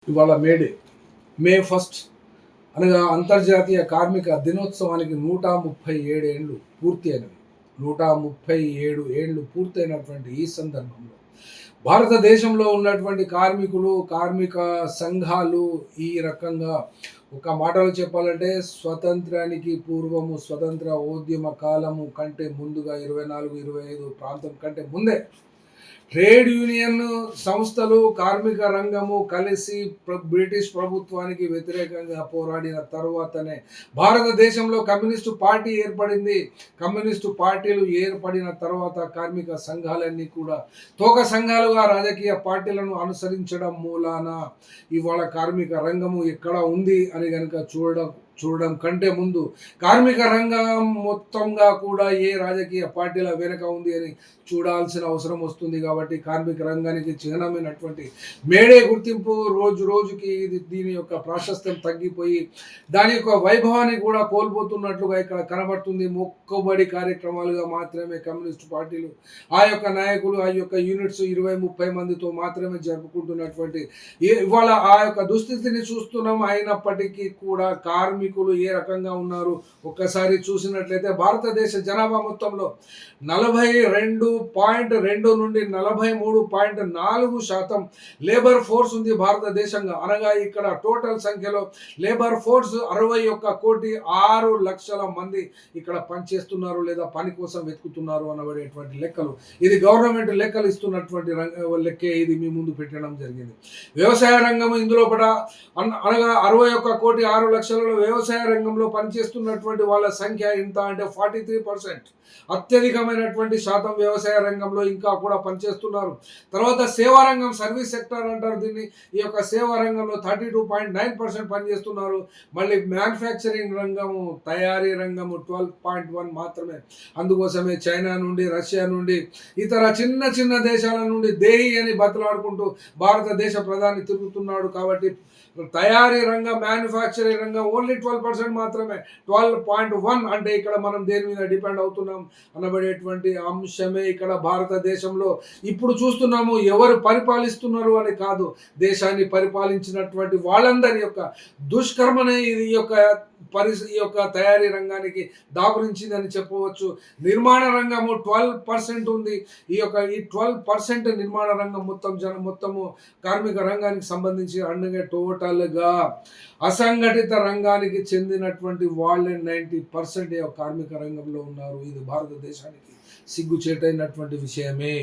ఇవాళ మే 1 అనగా అంతర్జాతీయ కార్మిక దినోత్సవానికి 137 ఏండ్లు పూర్తి అయినవి. 137 ఏండ్లు పూర్తయినటువంటి ఈ సందర్భంలో భారతదేశంలో ఉన్నటువంటి కార్మికులు, కార్మిక సంఘాలు ఈ రకంగా ఒక మాటలో చెప్పాలంటే స్వతంత్రానికి పూర్వము, స్వతంత్ర ఉద్యమ కాలము కంటే ముందుగా 24, 25 ప్రాంతం కంటే ముందే ట్రేడ్ యూనియన్ సంస్థలు, కార్మిక రంగము కలిసి బ్రిటిష్ ప్రభుత్వానికి వ్యతిరేకంగా పోరాడిన తరువాతనే భారతదేశంలో కమ్యూనిస్టు పార్టీ ఏర్పడింది. కమ్యూనిస్టు పార్టీలు ఏర్పడిన తర్వాత కార్మిక సంఘాలన్నీ కూడా తోక సంఘాలుగా రాజకీయ పార్టీలను అనుసరించడం మూలాన ఇవాళ కార్మిక రంగము ఎక్కడ ఉంది అని కనుక చూడడం కంటే ముందు కార్మిక రంగం మొత్తంగా కూడా ఏ రాజకీయ పార్టీల వెనుక ఉంది అని చూడాల్సిన అవసరం వస్తుంది. కాబట్టి కార్మిక రంగానికి చిహ్నమైనటువంటి మేడే గుర్తింపు రోజు రోజుకి దీని యొక్క ప్రాశస్త్యం తగ్గిపోయి దాని యొక్క వైభవాన్ని కూడా కోల్పోతున్నట్లుగా ఇక్కడ కనబడుతుంది. మొక్కుబడి కార్యక్రమాలుగా మాత్రమే కమ్యూనిస్ట్ పార్టీలు ఆ యొక్క నాయకులు, ఆ యొక్క యూనిట్స్ 20-30 మందితో మాత్రమే జరుపుకుంటున్నటువంటి ఇవాళ ఆ యొక్క దుస్థితిని చూస్తున్నాం. అయినప్పటికీ కూడా కార్మికులు ఏ రకంగా ఉన్నారు ఒక్కసారి చూసినట్లయితే భారతదేశ జనాభా మొత్తంలో 42.2 నుండి 43.4% లేబర్ ఫోర్స్ ఉంది భారతదేశంగా. అనగా ఇక్కడ టోటల్ సంఖ్యలో లేబర్ ఫోర్స్ 61,06,00,000 మంది ఇక్కడ పనిచేస్తున్నారు లేదా పని కోసం వెతుకుతున్నారు అనబడేటువంటి లెక్కలు. ఇది గవర్నమెంట్ లెక్కలు ఇస్తున్నటువంటి లెక్కే ఇది మీ ముందు పెట్టడం జరిగింది. వ్యవసాయ రంగం ఇందులో అనగా 61,06,00,000 వ్యవసాయ రంగంలో పనిచేస్తున్నటువంటి వాళ్ళ సంఖ్య ఎంత అంటే 43%. అత్యధికమైనటువంటి శాతం వ్యవసాయ రంగంలో ఇంకా కూడా పనిచేస్తున్నారు. తర్వాత సేవా రంగం, సర్వీస్ సెక్టర్ అంటారు దీన్ని. ఈ యొక్క సేవా రంగంలో 32.9% పనిచేస్తున్నారు. మళ్ళీ మ్యానుఫ్యాక్చరింగ్ రంగము, తయారీ రంగము 12.1 మాత్రమే. అందుకోసమే చైనా నుండి, రష్యా నుండి, ఇతర చిన్న చిన్న దేశాల నుండి దేహి అని బతలాడుకుంటూ భారతదేశ ప్రధాని తిరుగుతున్నాడు. కాబట్టి తయారీ రంగం, మ్యానుఫ్యాక్చరింగ్ రంగం ఓన్లీ 12% మాత్రమే. 12.1 అంటే ఇక్కడ మనం దేని మీద డిపెండ్ అవుతున్నాం అనబడేటువంటి అంశమే ఇక్కడ భారతదేశంలో ఇప్పుడు చూస్తున్నాము. ఎవరు పరిపాలిస్తున్నారు అని కాదు, దేశాన్ని పరిపాలించినటువంటి వాళ్ళందరి యొక్క దుష్కర్మనే ఇది ఈ యొక్క తయారీ రంగానికి దాపురించిందని చెప్పవచ్చు. నిర్మాణ రంగము 12% ఉంది. ఈ 12% నిర్మాణ రంగం మొత్తము కార్మిక రంగానికి సంబంధించి అండగా టోటల్గా అసంఘటిత రంగానికి చెందినటువంటి వాళ్ళే 90% కార్మిక రంగంలో ఉన్నారు. ఇది భారతదేశానికి సిగ్గుచేటైనటువంటి విషయమే.